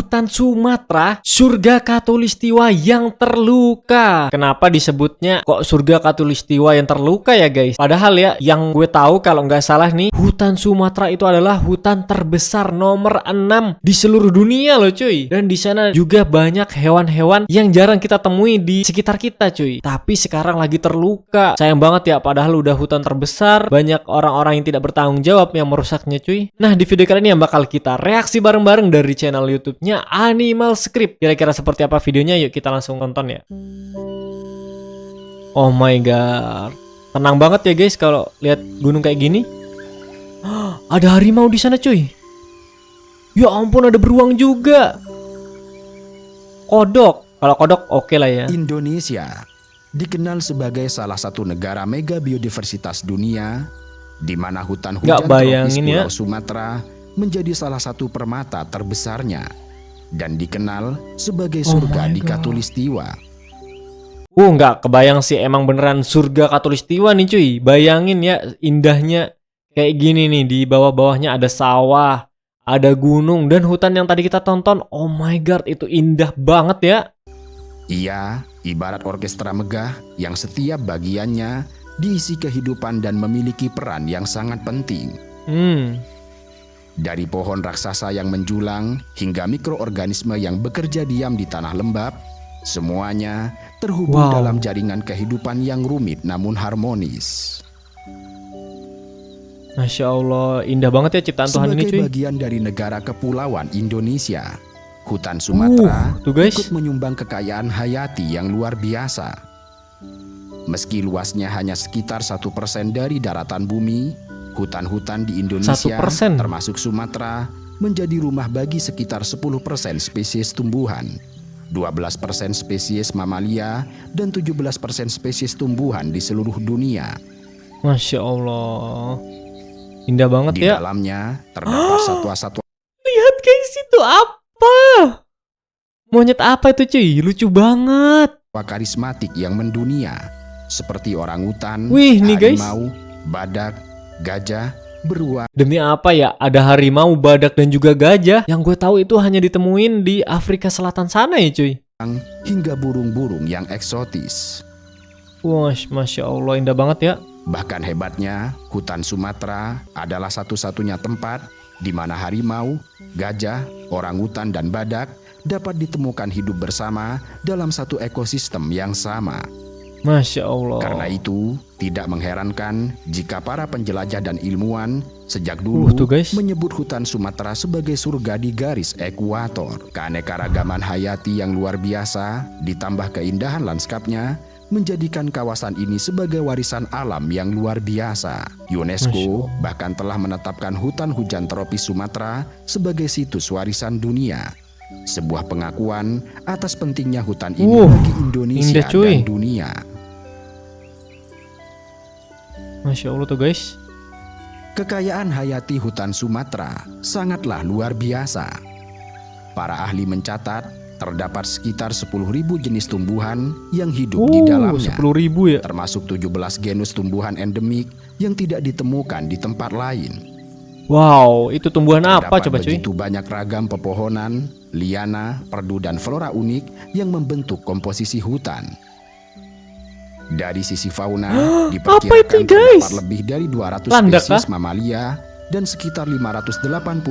hutan Sumatera, surga Katulistiwa yang terluka. Kenapa disebutnya kok surga Katulistiwa yang terluka ya guys? Padahal ya, yang gue tahu kalau nggak salah nih, hutan Sumatera itu adalah hutan terbesar nomor 6 di seluruh dunia loh cuy. Dan di sana juga banyak hewan-hewan yang jarang kita temui di sekitar kita cuy. Tapi sekarang lagi terluka. Sayang banget ya, padahal udah hutan terbesar, banyak orang-orang yang tidak bertanggung jawab yang merusaknya cuy. Nah, di video kali ini yang bakal kita reaksi bareng-bareng dari channel YouTube-nya Animal Script. Kira-kira seperti apa videonya? Yuk kita langsung nonton ya. Oh my god. Tenang banget ya guys kalau lihat gunung kayak gini. Ada harimau di sana cuy. Ya ampun, ada beruang juga. Kodok. Kalau kodok oke lah ya. Indonesia dikenal sebagai salah satu negara mega biodiversitas dunia, di mana hutan hujan tropis Pulau Sumatera menjadi salah satu permata terbesarnya dan dikenal sebagai surga di Katulistiwa. Nggak kebayang sih, emang beneran surga Katulistiwa nih cuy. Bayangin ya indahnya kayak gini nih, di bawah-bawahnya ada sawah, ada gunung, dan hutan yang tadi kita tonton. Oh my god, itu indah banget ya. Ia ibarat orkestra megah yang setiap bagiannya diisi kehidupan dan memiliki peran yang sangat penting. Dari pohon raksasa yang menjulang hingga mikroorganisme yang bekerja diam di tanah lembab, semuanya terhubung dalam jaringan kehidupan yang rumit namun harmonis. Masya Allah, indah banget ya ciptaan Tuhan ini cuy. Sebagai bagian dari negara kepulauan Indonesia, hutan Sumatera ikut menyumbang kekayaan hayati yang luar biasa. Meski luasnya hanya sekitar 1% dari daratan bumi, hutan-hutan di Indonesia termasuk Sumatera menjadi rumah bagi sekitar 10% spesies tumbuhan, 12% spesies mamalia, dan 17% spesies tumbuhan di seluruh dunia. Masya Allah, indah banget di ya. Di dalamnya terdapat satwa-satwa. Lihat guys, itu apa? Monyet apa itu cuy? Lucu banget. Karismatik yang mendunia, seperti orangutan, harimau, badak, gajah, beruang. Demi apa ya? Ada harimau, badak, dan juga gajah. Yang gue tahu itu hanya ditemuin di Afrika Selatan sana ya cuy. Hingga burung-burung yang eksotis. Wah, Masya Allah, indah banget ya. Bahkan hebatnya, hutan Sumatera adalah satu-satunya tempat di mana harimau, gajah, orangutan, dan badak dapat ditemukan hidup bersama dalam satu ekosistem yang sama. Masya Allah. Karena itu, tidak mengherankan jika para penjelajah dan ilmuwan sejak dulu menyebut hutan Sumatera sebagai surga di garis ekuator. Keanekaragaman hayati yang luar biasa ditambah keindahan lanskapnya menjadikan kawasan ini sebagai warisan alam yang luar biasa. UNESCO bahkan telah menetapkan hutan hujan tropis Sumatera sebagai situs warisan dunia. Sebuah pengakuan atas pentingnya hutan ini bagi Indonesia dan dunia. Masya Allah tuh guys. Kekayaan hayati hutan Sumatera sangatlah luar biasa. Para ahli mencatat terdapat sekitar 10.000 jenis tumbuhan yang hidup di dalamnya. 10.000 ya? Termasuk 17 genus tumbuhan endemik yang tidak ditemukan di tempat lain. Wow, itu tumbuhan apa coba cuy? Begitu banyak ragam pepohonan, liana, perdu, dan flora unik yang membentuk komposisi hutan. Dari sisi fauna, diperkirakan terdapat lebih dari 200 spesies mamalia dan sekitar 580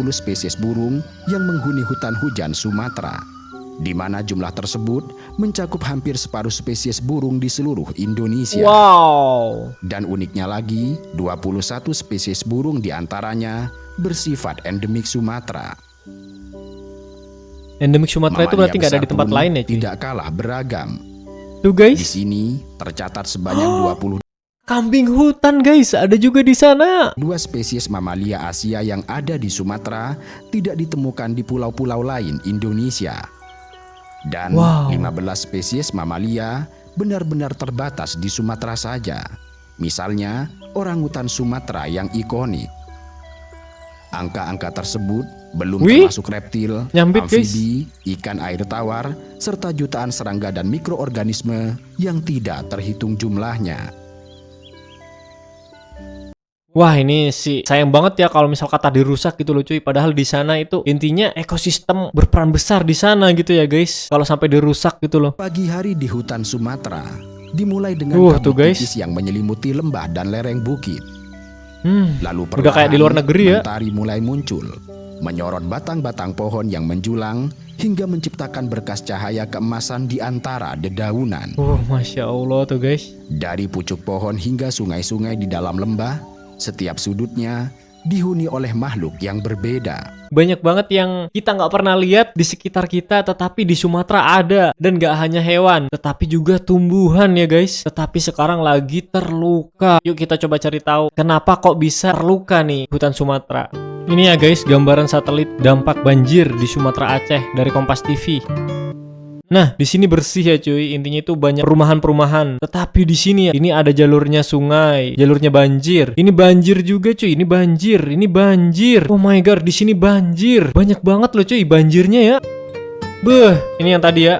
spesies burung yang menghuni hutan hujan Sumatera, di mana jumlah tersebut mencakup hampir separuh spesies burung di seluruh Indonesia. Dan uniknya lagi, 21 spesies burung diantaranya bersifat endemik Sumatera. Endemik Sumatera itu berarti nggak ada di tempat lain ya cuy? Tidak kalah beragam. Tuh guys, di sini tercatat sebanyak 20 kambing hutan guys, ada juga di sana. 2 spesies mamalia Asia yang ada di Sumatera tidak ditemukan di pulau-pulau lain Indonesia. Dan 15 spesies mamalia benar-benar terbatas di Sumatera saja. Misalnya, orangutan Sumatera yang ikonik. Angka-angka tersebut belum termasuk reptil, amfibi, ikan air tawar, serta jutaan serangga dan mikroorganisme yang tidak terhitung jumlahnya. Wah, ini sih sayang banget ya kalau misal kata dirusak gitu loh cuy. Padahal di sana itu intinya ekosistem berperan besar di sana gitu ya guys. Kalau sampai dirusak gitu loh. Pagi hari di hutan Sumatera dimulai dengan Tuh, kabut guys. tipis yang menyelimuti lembah dan lereng bukit. Lalu Udah kayak di luar negeri ya. mentari mulai muncul, menyorot batang-batang pohon yang menjulang hingga menciptakan berkas cahaya keemasan di antara dedaunan. Masya Allah tuh guys. Dari pucuk pohon hingga sungai-sungai di dalam lembah, setiap sudutnya dihuni oleh makhluk yang berbeda. Banyak banget yang kita nggak pernah lihat di sekitar kita, tetapi di Sumatera ada. Dan nggak hanya hewan, tetapi juga tumbuhan ya guys. Tetapi sekarang lagi terluka. Yuk kita coba cari tahu kenapa kok bisa terluka nih hutan Sumatera. Ini ya guys, gambaran satelit dampak banjir di Sumatera Aceh dari Kompas TV. Nah, di sini bersih ya cuy. Intinya itu banyak perumahan-perumahan. Tetapi di sini ya, ini ada jalurnya sungai, jalurnya banjir. Ini banjir juga cuy. Ini banjir. Oh my god, di sini banjir. Banyak banget loh cuy banjirnya ya. Beuh, ini yang tadi ya.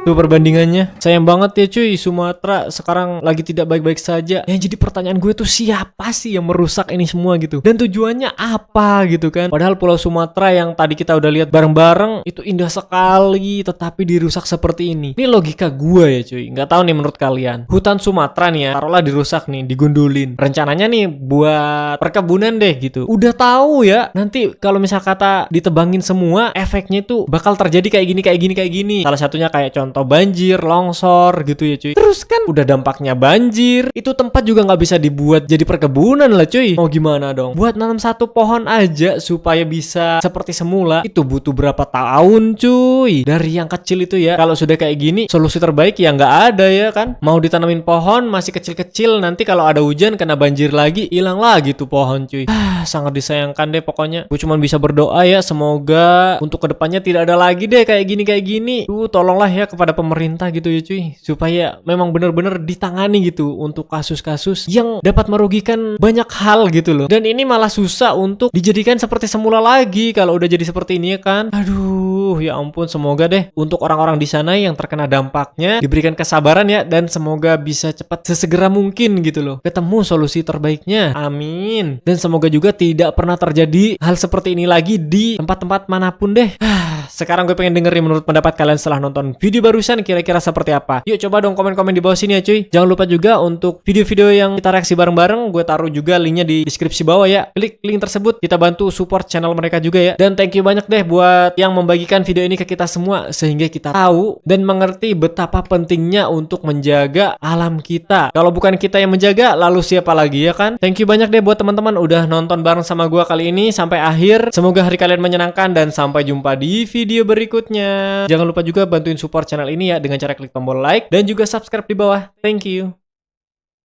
Tuh perbandingannya. Sayang banget ya cuy, Sumatera sekarang lagi tidak baik-baik saja. Yang jadi pertanyaan gue tuh siapa sih yang merusak ini semua gitu? Dan tujuannya apa gitu kan? Padahal Pulau Sumatera yang tadi kita udah lihat bareng-bareng itu indah sekali, tetapi dirusak seperti ini. Ini logika gue ya cuy. Nggak tahu nih menurut kalian. Hutan Sumatera nih ya, taruhlah dirusak nih, digundulin. Rencananya nih buat perkebunan deh gitu. Udah tahu ya, nanti kalau misal kata ditebangin semua, efeknya tuh bakal terjadi kayak gini. Salah satunya kayak contoh banjir, longsor gitu ya cuy. Terus kan udah dampaknya banjir, itu tempat juga nggak bisa dibuat jadi perkebunan lah cuy. Mau gimana dong? Buat nanam satu pohon aja supaya bisa seperti semula, itu butuh berapa tahun cuy. Dari yang kecil itu ya, kalau sudah kayak gini, solusi terbaik ya nggak ada ya kan. Mau ditanamin pohon masih kecil-kecil, nanti kalau ada hujan kena banjir lagi, hilang lagi tuh pohon cuy. Sangat disayangkan deh pokoknya. Gue cuma bisa berdoa ya, semoga untuk kedepannya tidak ada lagi deh kayak gini. Tuh tolonglah ya kepada pemerintah gitu ya cuy, supaya memang benar-benar ditangani gitu untuk kasus-kasus yang dapat merugikan banyak hal gitu loh. Dan ini malah susah untuk dijadikan seperti semula lagi kalau udah jadi seperti ini ya kan. Aduh, ya ampun, semoga deh untuk orang-orang di sana yang terkena dampaknya diberikan kesabaran ya, dan semoga bisa cepat sesegera mungkin gitu loh ketemu solusi terbaiknya. Amin. Dan semoga juga tidak pernah terjadi hal seperti ini lagi di tempat-tempat manapun deh. Sekarang gue pengen dengerin menurut pendapat kalian setelah nonton video barusan, kira-kira seperti apa. Yuk coba dong komen-komen di bawah sini ya cuy. Jangan lupa juga untuk video-video yang kita reaksi bareng-bareng, gue taruh juga linknya di deskripsi bawah ya. Klik link tersebut, kita bantu support channel mereka juga ya. Dan thank you banyak deh buat yang membagikan video ini ke kita semua, sehingga kita tahu dan mengerti betapa pentingnya untuk menjaga alam kita. Kalau bukan kita yang menjaga, lalu siapa lagi ya kan? Thank you banyak deh buat teman-teman udah nonton bareng sama gue kali ini sampai akhir. Semoga hari kalian menyenangkan dan sampai jumpa di video berikutnya. Jangan lupa juga bantuin support channel ini ya dengan cara klik tombol like dan juga subscribe di bawah. Thank you.